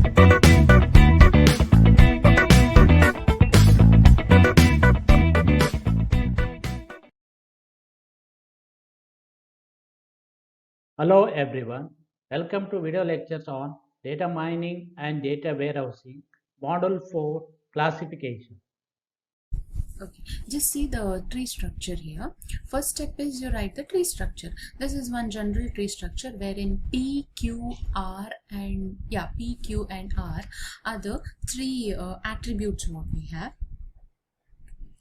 Hello everyone, welcome to video lectures on data mining and data warehousing, module 4 classification. Okay, just see the tree structure here. First step is you write the tree structure. This is one general tree structure wherein P, Q, R and P, Q and R are the three attributes what we have.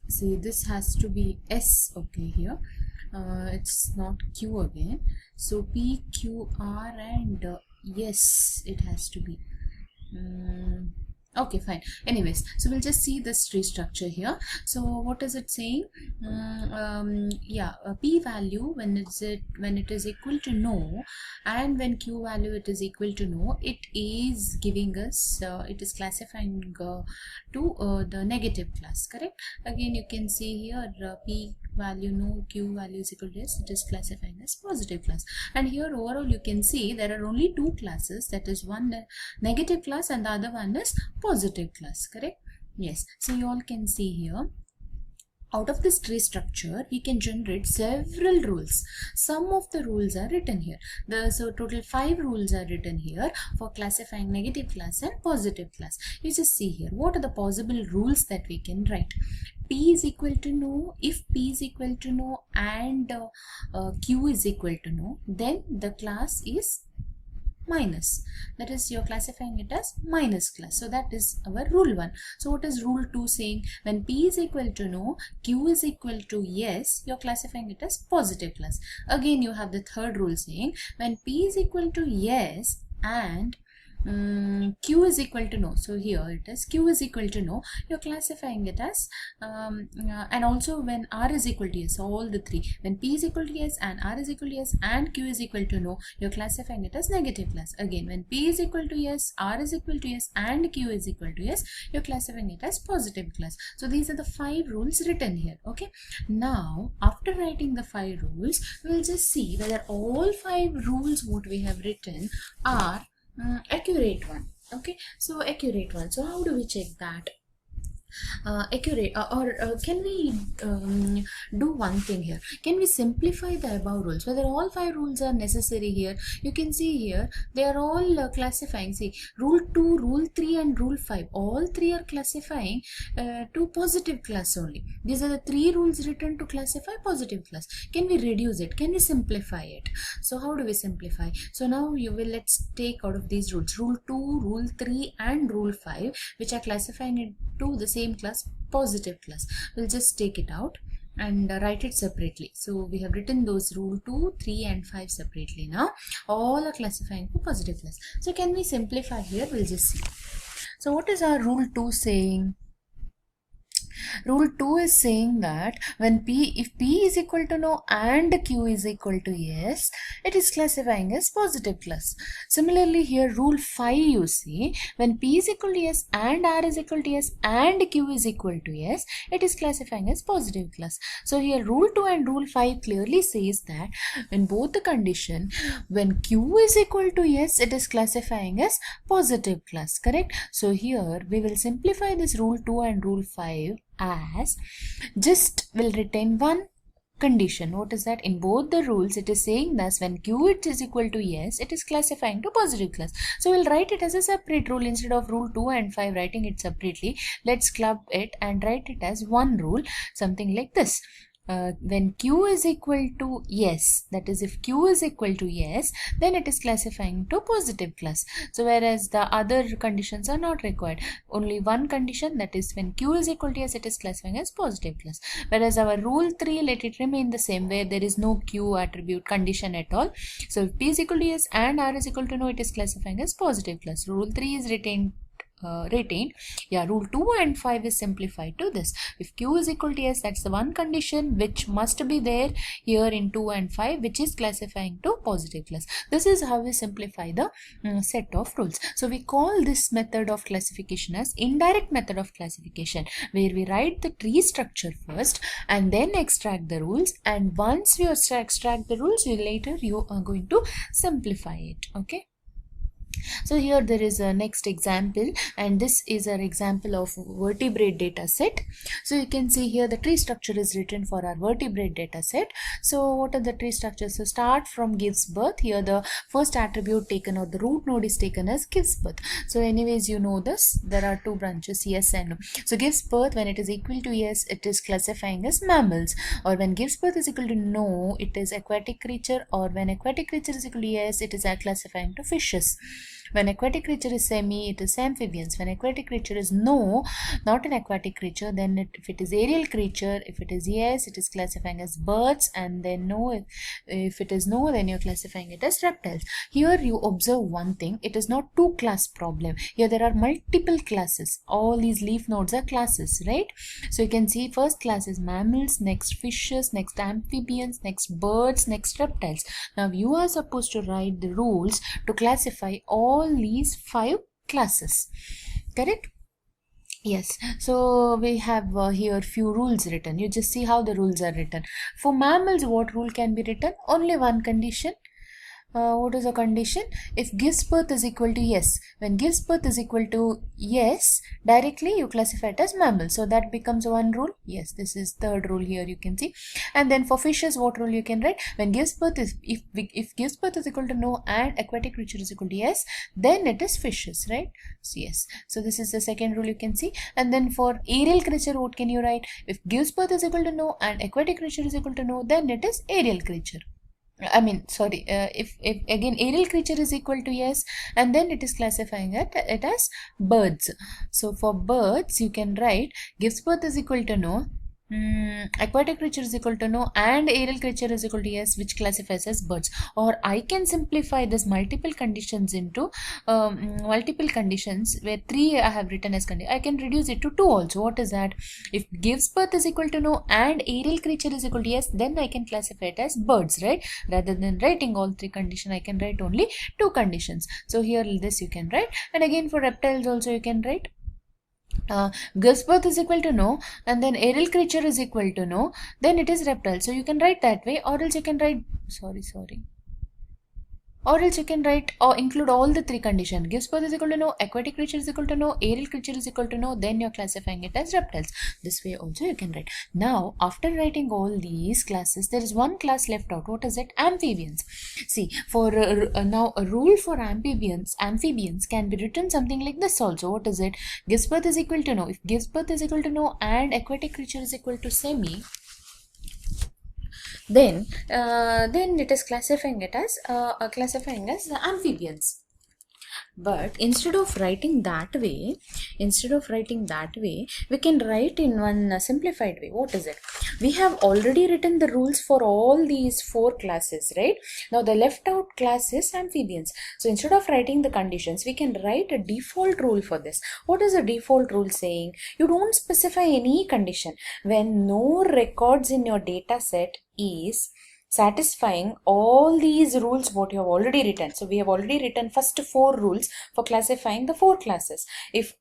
See, this has to be S, okay, here. It's not Q again. So P, Q, R and yes, it has to be. Okay, fine. Anyways, so we'll just see this tree structure here. So what is it saying? P value when it is equal to no, and when Q value it is equal to no, it is giving us it is classifying to the negative class, correct? Again, you can see here P value no, Q value is equal to yes, it is classifying as positive class. And here overall you can see there are only two classes, that is one negative class and the other one is positive class, correct? Yes, so you all can see here, out of this tree structure we can generate several rules. Some of the rules are written here. So total 5 rules are written here for classifying negative class and positive class. You just see here what are the possible rules that we can write. P is equal to no. If P is equal to no and Q is equal to no, then the class is minus, that is you're classifying it as minus class. So that is our rule 1. So what is rule 2 saying? When P is equal to no, Q is equal to yes, you're classifying it as positive class. Again you have the third rule saying when P is equal to yes and Q is equal to no, so here it is Q is equal to no, you're classifying it as and also when R is equal to yes, all the three, when P is equal to yes and R is equal to yes and Q is equal to no, you're classifying it as negative class. Again, when P is equal to yes, R is equal to yes and Q is equal to yes, you're classifying it as positive class. So these are the 5 rules written here. Okay, now after writing the 5 rules, we'll just see whether all 5 rules what we have written are accurate one. Okay, so accurate one. So how do we check that? Accurate can we do one thing here? Can we simplify the above rules? Whether all 5 rules are necessary here, you can see here they are all classifying. See, rule 2, rule 3 and rule 5, all 3 are classifying to positive class only. These are the 3 rules written to classify positive class. Can we reduce it? Can we simplify it? So how do we simplify? So now let's take out of these rules, rule 2, rule 3 and rule 5, which are classifying it to the same class, positive class. We'll just take it out and write it separately. So we have written those rule 2, 3 and 5 separately. Now all are classifying for positive class. So can we simplify here? We'll just see. So what is our rule 2 saying? Rule 2 is saying that when if P is equal to no and Q is equal to yes, it is classifying as positive class. Similarly here rule 5 you see, when P is equal to yes and R is equal to yes and Q is equal to yes, it is classifying as positive class. So here rule 2 and rule 5 clearly says that in both the condition, when Q is equal to yes, it is classifying as positive class, correct? So here we will simplify this rule 2 and rule 5 as just will retain one condition. What is that? In both the rules it is saying that when Q is equal to yes, it is classifying to positive class. So we'll write it as a separate rule instead of rule 2 and 5 writing it separately. Let's club it and write it as one rule, something like this. When Q is equal to yes, that is if Q is equal to yes, then it is classifying to positive class. So whereas the other conditions are not required, only one condition, that is when Q is equal to yes, it is classifying as positive class. Whereas our rule 3, let it remain the same, where there is no Q attribute condition at all. So if P is equal to yes and R is equal to no, it is classifying as positive class. Rule 3 is retained. Rule 2 and 5 is simplified to this. If Q is equal to yes, that's the one condition which must be there here in 2 and 5, which is classifying to positive class. This is how we simplify the set of rules. So we call this method of classification as indirect method of classification, where we write the tree structure first and then extract the rules, and once we extract the rules, later you are going to simplify it. Okay. So here there is a next example, and this is an example of vertebrate data set. So you can see here the tree structure is written for our vertebrate data set. So what are the tree structures? So start from gives birth. Here the first attribute taken, or the root node is taken as gives birth. So anyways, you know this, there are two branches, yes and no. So gives birth, when it is equal to yes, it is classifying as mammals, or when gives birth is equal to no, it is aquatic creature, or when aquatic creature is equal to yes, it is classifying to fishes. When aquatic creature is semi, it is amphibians. When aquatic creature is no, not an aquatic creature, then if it is aerial creature, if it is yes, it is classifying as birds, and then no, if it is no, then you're classifying it as reptiles. Here you observe one thing, it is not two class problem. Here there are multiple classes. All these leaf nodes are classes, right? So you can see first class is mammals, next fishes, next amphibians, next birds, next reptiles. Now you are supposed to write the rules to classify all these 5 classes, correct? Yes, so we have here few rules written. You just see how the rules are written. For mammals, what rule can be written? Only one condition. What is the condition? If gives birth is equal to yes. When gives birth is equal to yes, directly you classify it as mammal. So that becomes one rule. Yes, this is third rule here, you can see. And then for fishes, what rule you can write? When gives birth is, if gives birth is equal to no and aquatic creature is equal to yes, then it is fishes, right? So yes. So this is the second rule you can see. And then for aerial creature, what can you write? If gives birth is equal to no and aquatic creature is equal to no, then it is aerial creature. If again aerial creature is equal to yes, and then it is classifying it as birds. So for birds, you can write gives birth is equal to no, aquatic creature is equal to no, and aerial creature is equal to yes, which classifies as birds. Or I can simplify this multiple conditions into multiple conditions, where 3 I have written as condition. I can reduce it to 2 also. What is that? If gives birth is equal to no and aerial creature is equal to yes, then I can classify it as birds, right? Rather than writing all 3 conditions, I can write only 2 conditions. So here this you can write. And again for reptiles also you can write gives birth is equal to no, and then aerial creature is equal to no, then it is reptile. So you can write that way, or else you can write or else you can write or include all the 3 conditions. Gives birth is equal to no, aquatic creature is equal to no, aerial creature is equal to no, then you're classifying it as reptiles. This way also you can write. Now after writing all these classes, there is one class left out. What is it? Amphibians. See, for now a rule for amphibians can be written something like this also. What is it? Gives birth is equal to no. If gives birth is equal to no and aquatic creature is equal to semi, then it is classifying it as amphibians. But instead of writing that way, we can write in one simplified way. What is it? We have already written the rules for all these 4 classes, right? Now the left out class is amphibians. So instead of writing the conditions, we can write a default rule for this. What is a default rule saying? You don't specify any condition. When no records in your data set is satisfying all these rules what you have already written. So we have already written first 4 rules for classifying the 4 classes. If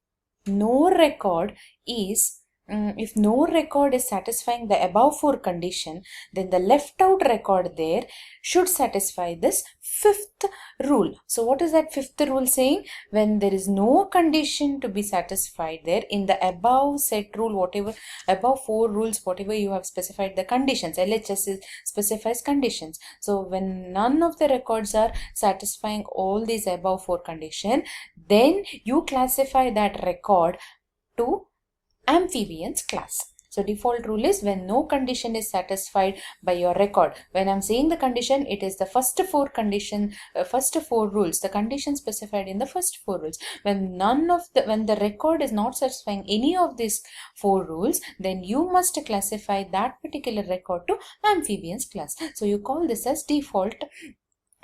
no record is satisfying the above 4 condition, then the left out record there should satisfy this 5th rule. So what is that 5th rule saying? When there is no condition to be satisfied there in the above set rule, whatever above 4 rules, whatever you have specified the conditions, LHS specifies conditions. So when none of the records are satisfying all these above 4 condition, then you classify that record to amphibians class. So default rule is when no condition is satisfied by your record. When I'm saying the condition, it is the first 4 rules, the condition specified in the first 4 rules. When the record is not satisfying any of these 4 rules, then you must classify that particular record to amphibians class. So you call this as default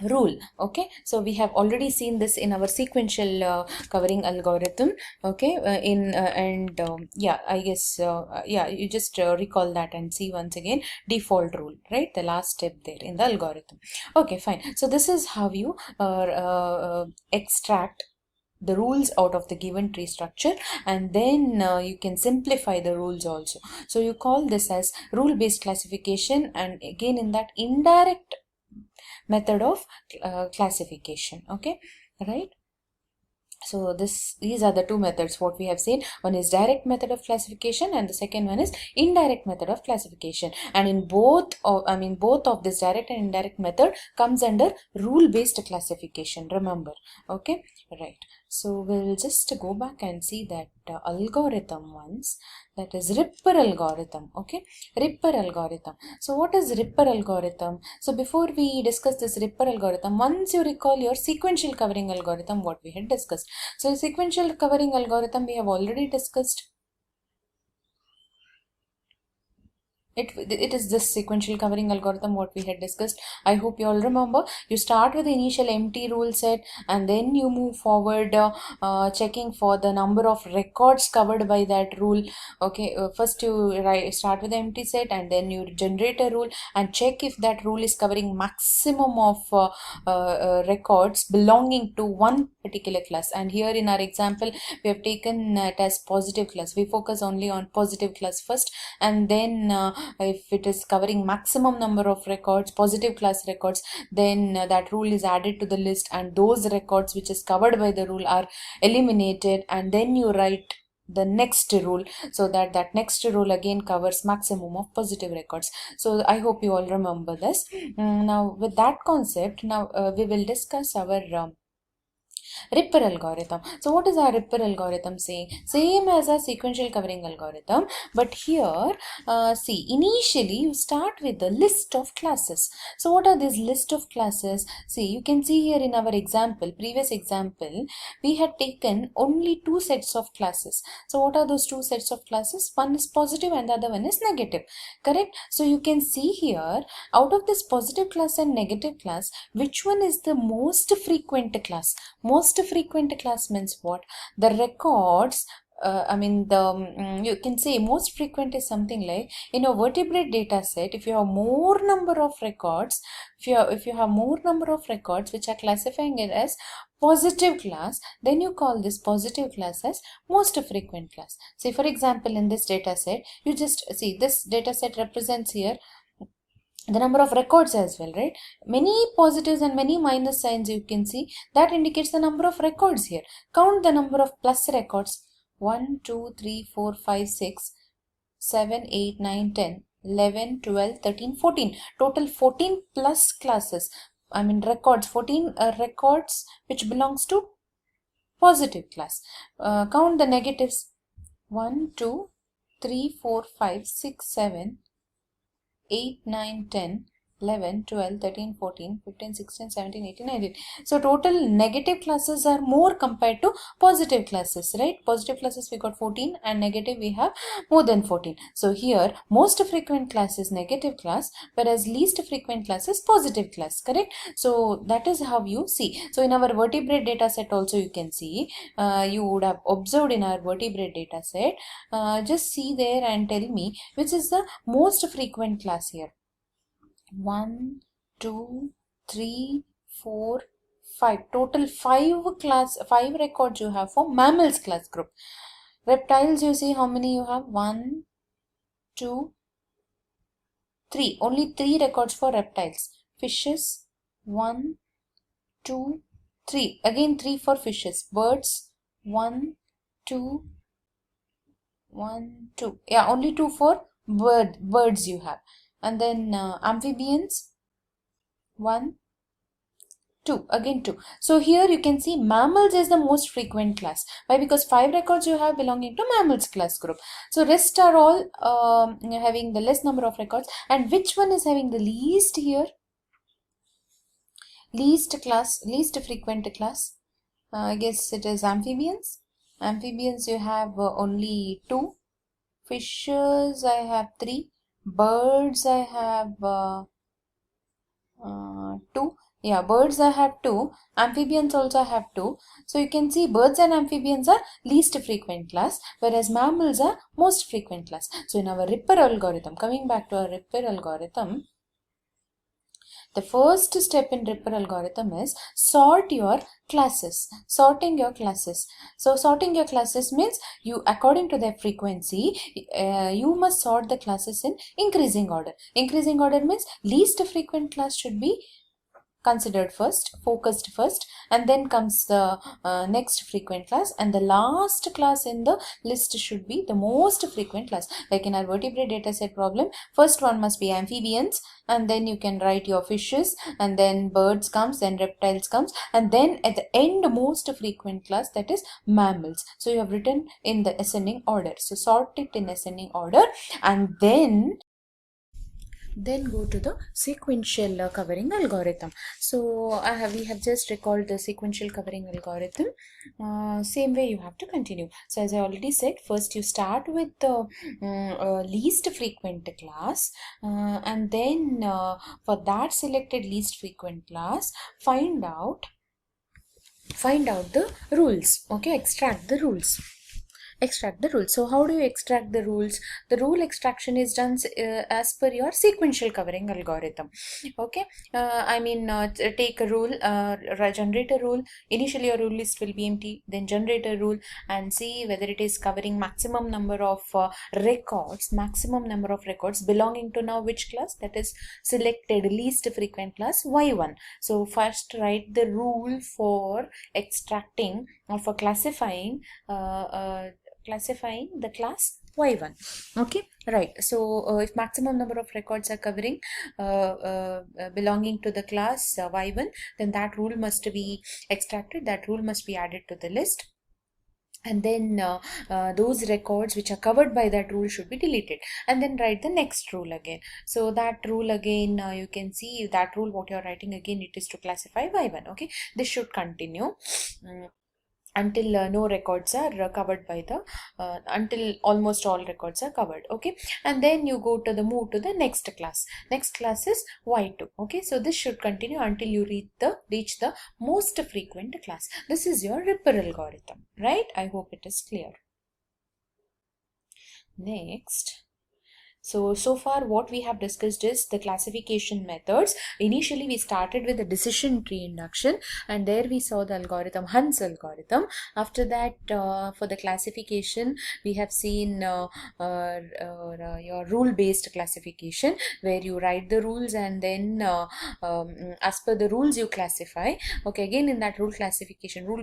rule. Okay, so we have already seen this in our sequential covering algorithm. Okay, you just recall that and see once again default rule, right? The last step there in the algorithm. Okay, fine. So this is how you extract the rules out of the given tree structure, and then you can simplify the rules also. So you call this as rule based classification, and again in that indirect method of classification. Okay, right? So these are the two methods what we have seen. One is direct method of classification and the second one is indirect method of classification. And in both of this direct and indirect method comes under rule based classification, remember. Okay, right. So we'll just go back and see that algorithm once, that is Ripper algorithm. Okay, Ripper algorithm. So what is Ripper algorithm? So before we discuss this Ripper algorithm, once you recall your sequential covering algorithm, what we had discussed. So sequential covering algorithm we have already discussed. It is this sequential covering algorithm what we had discussed. I hope you all remember. You start with the initial empty rule set and then you move forward checking for the number of records covered by that rule. Okay, first you start with the empty set and then you generate a rule and check if that rule is covering maximum of records belonging to one particular class. And here in our example we have taken it as positive class. We focus only on positive class first, and then if it is covering maximum number of records, positive class records, then that rule is added to the list and those records which is covered by the rule are eliminated, and then you write the next rule so that that next rule again covers maximum of positive records. So I hope you all remember this. Now with that concept, now we will discuss our Ripper algorithm. So what is our Ripper algorithm saying? Same as a sequential covering algorithm, but here see, initially you start with the list of classes. So what are these list of classes? See, you can see here in our example, previous example, we had taken only two sets of classes. So what are those two sets of classes? One is positive and the other one is negative, correct? So you can see here, out of this positive class and negative class, which one is the most frequent class? Most frequent class means what? The records, you can say most frequent is something like in a vertebrate data set, if you have more number of records, if you have more number of records which are classifying it as positive class, then you call this positive class as most frequent class. Say for example, in this data set, you just see this data set represents here the number of records as well, right? Many positives and many minus signs you can see. That indicates the number of records here. Count the number of plus records. 1, 2, 3, 4, 5, 6, 7, 8, 9, 10, 11, 12, 13, 14. Total 14 plus classes. Records. 14 records which belongs to positive class. Count the negatives. 1, 2, 3, 4, 5, 6, 7, 8, 9, 10, 11, 12, 13, 14, 15, 16, 17, 18, 19. So total negative classes are more compared to positive classes, right? Positive classes we got 14 and negative we have more than 14. So here most frequent class is negative class, whereas least frequent class is positive class, correct? So that is how you see. So in our vertebrate data set also you can see, you would have observed in our vertebrate data set, just see there and tell me which is the most frequent class here. 1, 2, 3, 4, 5. Total 5 records you have for mammals class group. Reptiles, you see how many you have? 1, 2, 3. Only 3 records for reptiles. Fishes, 1, 2, 3. Again 3 for fishes. Birds, 1, 2, 1, 2. Yeah, only 2 for birds you have. And then amphibians, 1, 2, again 2. So here you can see mammals is the most frequent class. Why? Because 5 records you have belonging to mammals class group. So rest are all having the less number of records. And which one is having the least here? Least frequent class. I guess it is amphibians. Amphibians you have only 2. Fishes I have 3. Birds I have 2. Yeah, birds I have 2. Amphibians also have 2. So you can see birds and amphibians are least frequent class, whereas mammals are most frequent class. So in our Ripper algorithm, coming back to our Ripper algorithm, the first step in Ripper algorithm is sort your classes. Sorting your classes. So sorting your classes means you, according to their frequency, you must sort the classes in increasing order. Increasing order means least frequent class should be considered first, focused first, and then comes the next frequent class, and the last class in the list should be the most frequent class. Like in our vertebrate data set problem, first one must be amphibians, and then you can write your fishes, and then birds comes, then reptiles comes, and then at the end most frequent class, that is mammals. So you have written in the ascending order, so sort it in ascending order, and then go to the sequential covering algorithm. So we have just recalled the sequential covering algorithm. Same way you have to continue. So as I already said, first you start with the least frequent class, and then for that selected least frequent class, find out the rules. Okay, extract the rules. So how do you extract the rules? The rule extraction is done as per your sequential covering algorithm. Okay, take a rule, generate a rule. Initially your rule list will be empty, then generate a rule and see whether it is covering maximum number of records belonging to now which class, that is selected least frequent class y1. So first write the rule for extracting or for classifying the class y1. Okay, right. So if maximum number of records are covering belonging to the class y1, then that rule must be extracted, that rule must be added to the list, and then those records which are covered by that rule should be deleted, and then write the next rule again. So that rule again, you can see that rule what you're writing again, it is to classify y1. Okay, this should continue until no records are covered by the until almost all records are covered. Okay, and then you move to the next class. Next class is y2. Okay, so this should continue until you reach the most frequent class. This is your Ripper algorithm, right? I hope it is clear. Next, so far what we have discussed is the classification methods. Initially we started with the decision tree induction, and there we saw the algorithm, Hunt's algorithm. After that, for the classification, we have seen your rule based classification, where you write the rules and then as per the rules you classify. Okay, again in that rule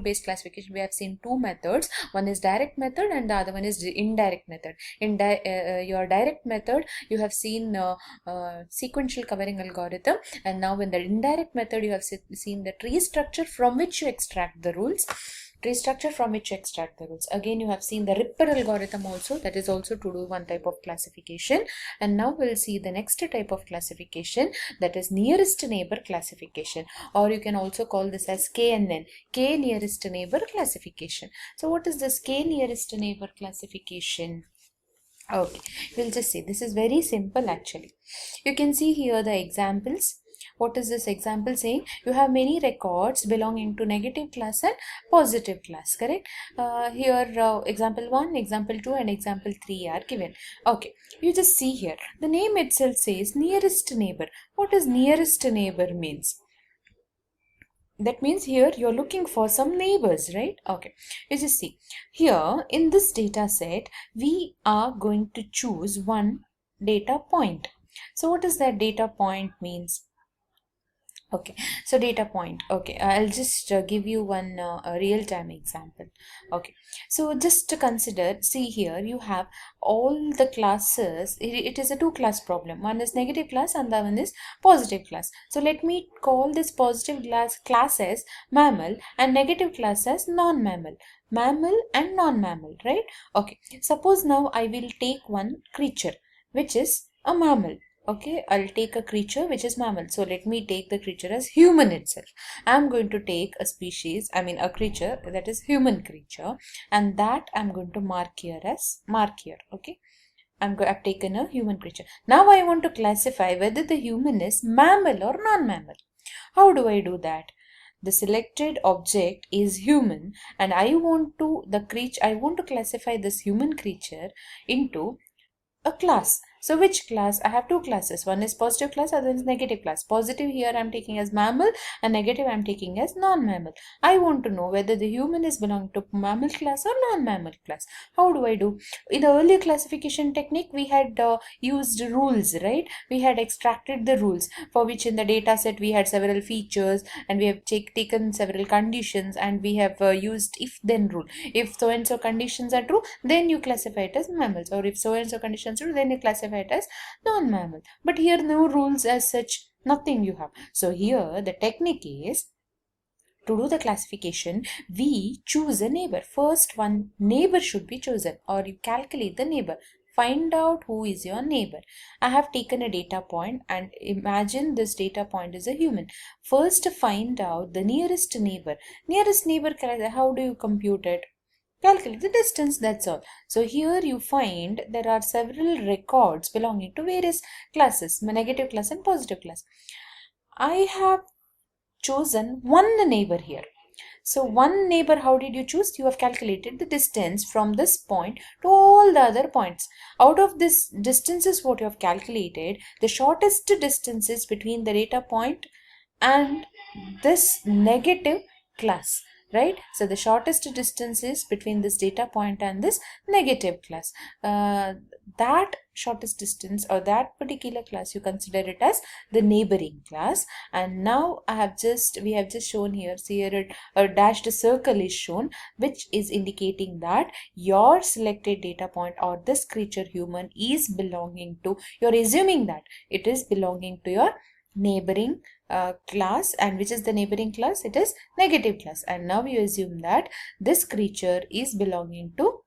based classification, we have seen two methods. One is direct method and the other one is indirect method. In your direct method, you have seen sequential covering algorithm, and now in the indirect method you have seen the tree structure from which you extract the rules. Again you have seen the Ripper algorithm also, that is also to do one type of classification. And now we'll see the next type of classification, that is nearest neighbor classification, or you can also call this as KNN, K nearest neighbor classification. So what is this K nearest neighbor classification? Okay, we'll just see. This is very simple actually. You can see here the examples. What is this example saying? You have many records belonging to negative class and positive class, correct? Here example 1, example 2 and example 3 are given. Okay, you just see here. The name itself says nearest neighbor. What does nearest neighbor means? That means here you're looking for some neighbors, right? Okay, you just see here in this data set, we are going to choose one data point. So what does that data point means? Okay, so data point. Okay, I'll just give you one real-time example. Okay, so just to consider, see here you have all the classes. It is a two-class problem. One is negative class and the other one is positive class. So let me call this positive class as mammal and negative class as non-mammal. Mammal and non-mammal, right? Okay, suppose now I will take one creature which is a mammal. Okay, I'll take a creature which is mammal. So let me take the creature as human itself. I'm going to take a a creature that is human creature, and that I'm going to mark here as Okay, I've taken a human creature. Now I want to classify whether the human is mammal or non-mammal. How do I do that? The selected object is human, and I want to classify this human creature into a class. So which class? I have two classes. One is positive class, other is negative class. Positive here I am taking as mammal and negative I am taking as non-mammal. I want to know whether the human is belonging to mammal class or non-mammal class. How do I do? In the earlier classification technique, we had used rules, right? We had extracted the rules for which in the data set we had several features and we have taken several conditions and we have used if-then rule. If so and so conditions are true, then you classify it as mammals, or if so and so conditions are true, then you classify it as non-mammal. But here no rules as such, nothing you have. So here the technique is, to do the classification, we choose a neighbor. First one neighbor should be chosen, or you calculate the neighbor. Find out who is your neighbor. I have taken a data point and imagine this data point is a human. First find out the nearest neighbor. Nearest neighbor, how do you compute it? Calculate the distance, that's all. So here you find there are several records belonging to various classes, negative class and positive class. I have chosen one neighbor here. So one neighbor, how did you choose? You have calculated the distance from this point to all the other points. Out of this distances what you have calculated, the shortest distances between the data point and this negative class, right? So the shortest distance is between this data point and this negative class. That shortest distance or that particular class, you consider it as the neighboring class. And now we have just shown here, see here a dashed circle is shown, which is indicating that your selected data point or this creature human is belonging to, you're assuming that it is belonging to your neighboring class. And which is the neighboring class? It is negative class. And now you assume that this creature is belonging to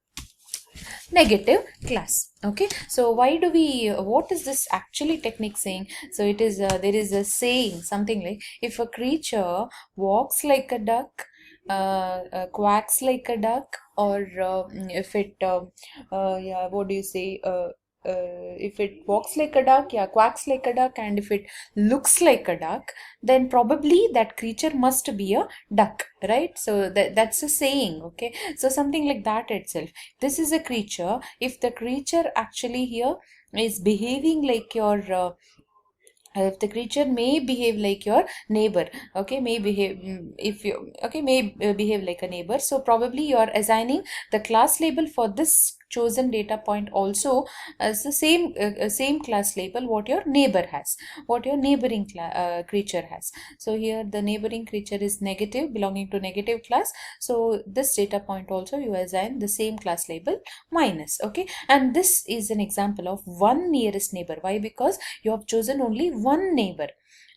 negative class. Okay, so why do we, what is this actually technique saying? So it is there is a saying something like, if a creature walks like a duck, quacks like a duck, or if it yeah, what do you say, if it walks like a duck, yeah, quacks like a duck, and if it looks like a duck, then probably that creature must be a duck, right? So that's a saying. Okay, so something like that itself. This is a creature. If the creature actually here is behaving like your if the creature may behave like your neighbor, okay, may behave behave like a neighbor, so probably you are assigning the class label for this chosen data point also as the same class label what your neighbor has, what your neighboring creature has. So here the neighboring creature is negative, belonging to negative class, so this data point also you assign the same class label minus. Okay, and this is an example of one nearest neighbor. Why? Because you have chosen only one neighbor.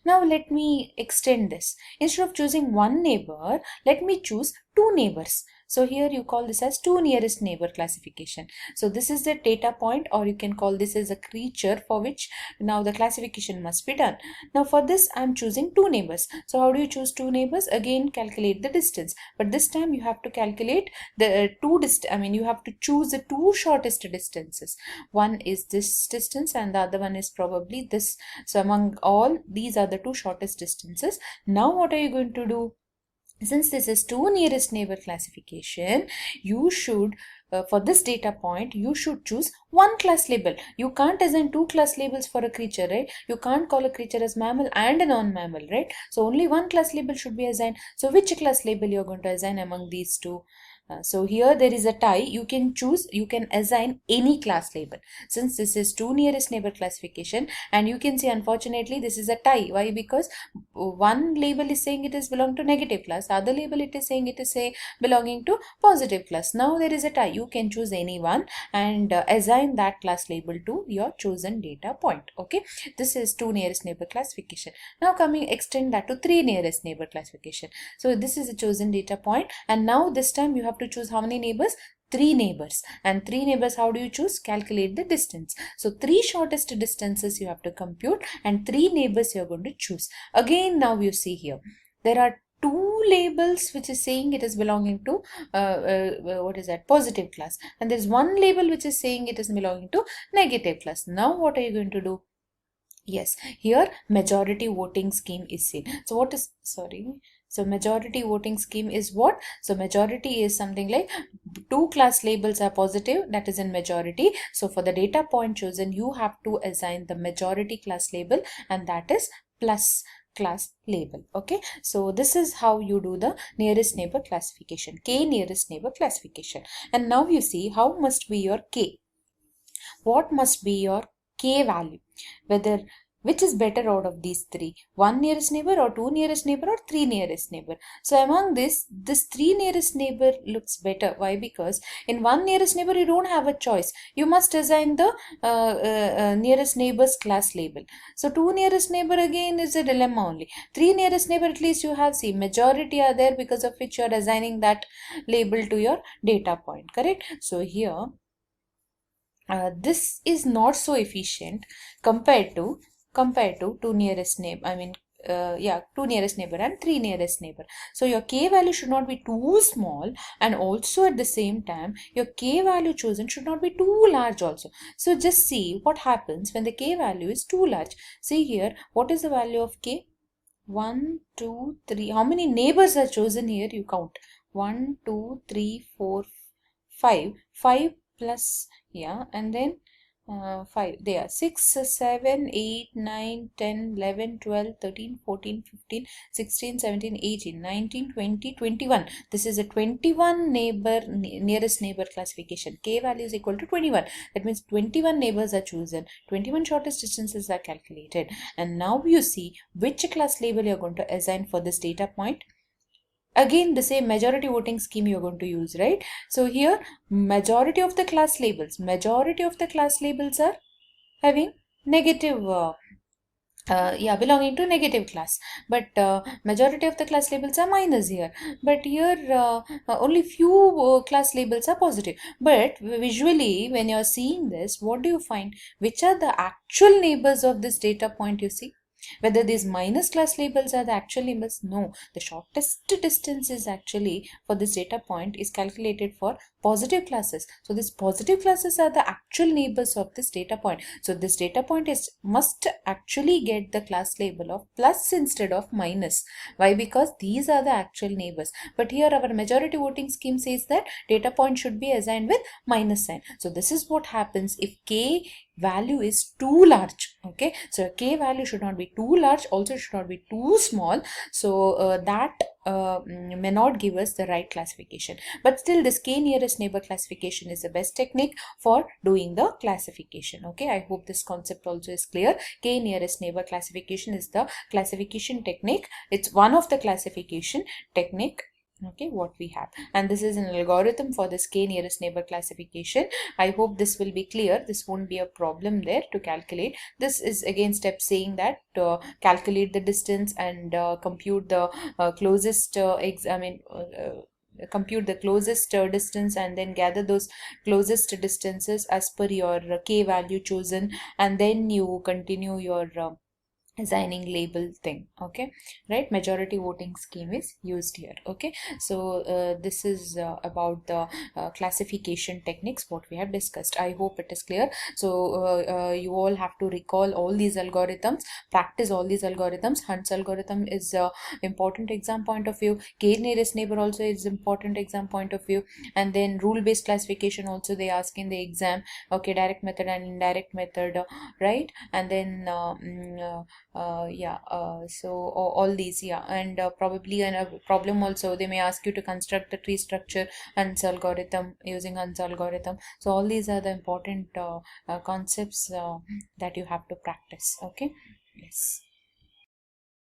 Now let me extend this. Instead of choosing one neighbor, let me choose two neighbors. So here you call this as two nearest neighbor classification. So this is the data point, or you can call this as a creature for which now the classification must be done. Now for this I am choosing two neighbors. So how do you choose two neighbors? Again, calculate the distance, but this time you have to calculate the you have to choose the two shortest distances. One is this distance and the other one is probably this. So among all, these are the two shortest distances. Now what are you going to do? Since this is two nearest neighbor classification, you should for this data point you should choose one class label. You can't assign two class labels for a creature, right? You can't call a creature as mammal and a non-mammal, right? So only one class label should be assigned. So which class label you're going to assign among these two? So here there is a tie. You can choose, you can assign any class label. Since this is two nearest neighbor classification, and you can see unfortunately this is a tie. Why? Because one label is saying it is belong to negative class, other label it is saying it is belonging to positive class. Now there is a tie. You can choose any one and assign that class label to your chosen data point. Okay, this is two nearest neighbor classification. Now extend that to three nearest neighbor classification. So this is a chosen data point, and now this time you have to choose how many neighbors? Three neighbors. And three neighbors, how do you choose? Calculate the distance. So three shortest distances you have to compute, and three neighbors you are going to choose. Again, now you see here there are two labels which is saying it is belonging to what is that, positive class, and there is one label which is saying it is belonging to negative class. Now what are you going to do? Yes, here majority voting scheme is seen. So what is, sorry, so majority voting scheme is what? So majority is something like two class labels are positive, that is in majority. So for the data point chosen, you have to assign the majority class label, and that is plus class label. Okay, so this is how you do the nearest neighbor classification, k nearest neighbor classification. And now you see how must be your k. What must be your k value? Whether which is better out of these three, one nearest neighbor or two nearest neighbor or three nearest neighbor? So among this three nearest neighbor looks better. Why? Because in one nearest neighbor you don't have a choice. You must assign the nearest neighbor's class label. So two nearest neighbor again is a dilemma only. Three nearest neighbor, at least you have, see, majority are there, because of which you are assigning that label to your data point. Correct? So here this is not so efficient compared to two nearest neighbor, two nearest neighbor and three nearest neighbor. So your k value should not be too small, and also at the same time your k value chosen should not be too large also. So just see what happens when the k value is too large. See here, what is the value of k? 1, 2, 3. How many neighbors are chosen here? You count. 1, 2, 3, 4, 5. 5 plus, and then 5 there, 6, 7, 8, 9, 10, 11, 12, 13, 14, 15, 16, 17, 18, 19, 20, 21. This is a 21 nearest neighbor classification. K value is equal to 21. That means 21 neighbors are chosen, 21 shortest distances are calculated. And now you see which class label you are going to assign for this data point. Again, the same majority voting scheme you're going to use, right? So here, majority of the class labels are having negative, belonging to negative class. But majority of the class labels are minus here. But here, only few class labels are positive. But visually, when you're seeing this, what do you find? Which are the actual neighbors of this data point, you see? Whether these minus class labels are the actual neighbors? No, the shortest distance is actually for this data point is calculated for positive classes. So these positive classes are the actual neighbors of this data point. So this data point must actually get the class label of plus instead of minus. Why? Because these are the actual neighbors. But here our majority voting scheme says that data point should be assigned with minus sign. So this is what happens if k value is too large. Okay, so k value should not be too large, also should not be too small. So that may not give us the right classification. But still, this k nearest neighbor classification is the best technique for doing the classification. Okay, I hope this concept also is clear. K nearest neighbor classification is the classification technique. It's one of the classification technique, okay, what we have, and this is an algorithm for this k nearest neighbor classification. I hope this will be clear. This won't be a problem there to calculate. This is again step saying that calculate the distance and compute the closest compute the closest distance, and then gather those closest distances as per your k value chosen, and then you continue your assigning label thing. Okay, right? Majority voting scheme is used here. Okay, so this is about the classification techniques what we have discussed. I hope it is clear. So you all have to recall all these algorithms, practice all these algorithms. Hunt's algorithm is important exam point of view. K nearest neighbor also is important exam point of view. And then rule based classification also they ask in the exam. Okay, direct method and indirect method, right? And then so all these, and probably in a problem also they may ask you to construct the tree structure Hunt's algorithm, using Hunt's algorithm. So all these are the important concepts that you have to practice. Okay, yes.